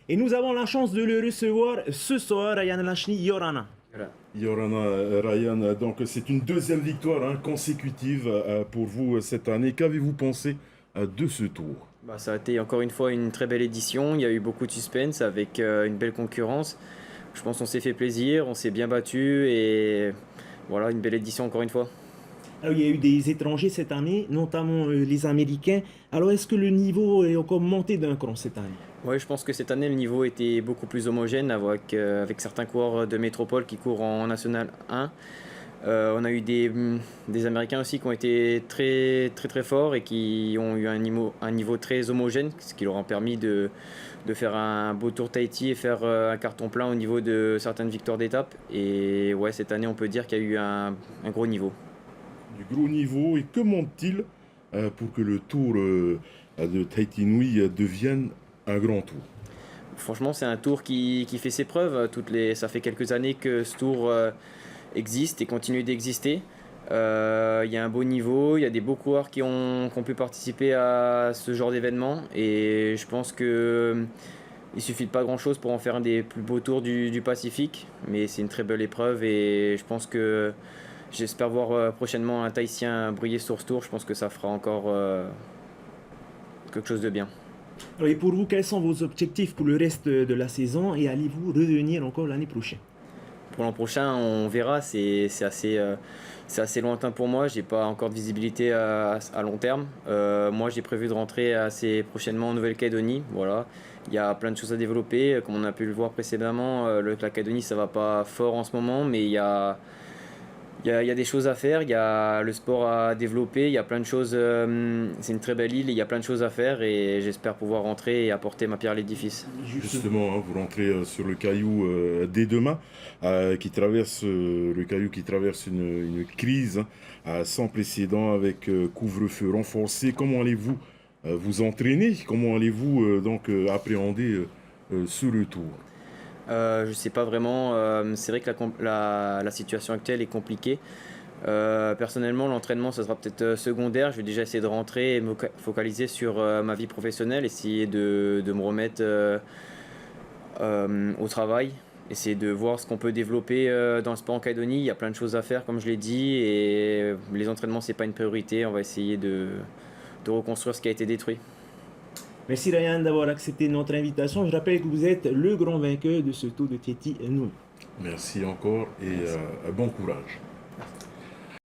Et nous avons la chance de le recevoir ce soir, Ryan Lachny Yorana. Voilà. Yorana, Ryan, donc c'est une deuxième victoire consécutive pour vous cette année. Qu'avez-vous pensé de ce tour? Bah, ça a été encore une fois une très belle édition. Il y a eu beaucoup de suspense avec une belle concurrence. Je pense qu'on s'est fait plaisir, on s'est bien battu et voilà, une belle édition encore une fois. Alors, il y a eu des étrangers cette année, notamment les Américains. Alors, est-ce que le niveau est encore monté d'un cran cette année? Ouais, je pense que cette année le niveau était beaucoup plus homogène avec certains coureurs de métropole qui courent en National 1. On a eu des Américains aussi qui ont été très forts et qui ont eu un niveau très homogène, ce qui leur a permis de faire un beau tour Tahiti et faire un carton plein au niveau de certaines victoires d'étape. Et ouais, cette année on peut dire qu'il y a eu un gros niveau. Du gros niveau, et que monte-t-il pour que le tour de Tahiti Nui devienne un grand tour? Franchement, c'est un tour qui fait ses preuves. Ça fait quelques années que ce tour existe et continue d'exister. Il y a un beau niveau, il y a des beaux coureurs qui ont pu participer à ce genre d'événement et je pense que il suffit de pas grand chose pour en faire un des plus beaux tours du Pacifique, mais c'est une très belle épreuve et je pense que j'espère voir prochainement un Tahitien briller sur ce tour. Je pense que ça fera encore quelque chose de bien. Alors, et pour vous, quels sont vos objectifs pour le reste de la saison et allez-vous revenir encore l'année prochaine? Pour l'an prochain, on verra. C'est assez lointain pour moi. J'ai pas encore de visibilité à long terme. Moi, j'ai prévu de rentrer assez prochainement en Nouvelle-Calédonie. Voilà. Il y a plein de choses à développer. Comme on a pu le voir précédemment, la Calédonie, ça va pas fort en ce moment, mais il y a des choses à faire, il y a le sport à développer, il y a plein de choses. C'est une très belle île, il y a plein de choses à faire et j'espère pouvoir rentrer et apporter ma pierre à l'édifice. Justement, vous rentrez sur le caillou dès demain, le caillou qui traverse une crise sans précédent avec couvre-feu renforcé. Comment allez-vous vous entraîner? Comment allez-vous appréhender ce retour? Je sais pas vraiment. C'est vrai que la situation actuelle est compliquée. Personnellement, l'entraînement, ça sera peut-être secondaire. Je vais déjà essayer de rentrer et me focaliser sur ma vie professionnelle, essayer de me remettre au travail, essayer de voir ce qu'on peut développer dans le sport en Calédonie. Il y a plein de choses à faire, comme je l'ai dit, et les entraînements, c'est pas une priorité. On va essayer de reconstruire ce qui a été détruit. Merci Ryan d'avoir accepté notre invitation. Je rappelle que vous êtes le grand vainqueur de ce Tour de Tahiti Nui. Merci encore et Merci. bon courage.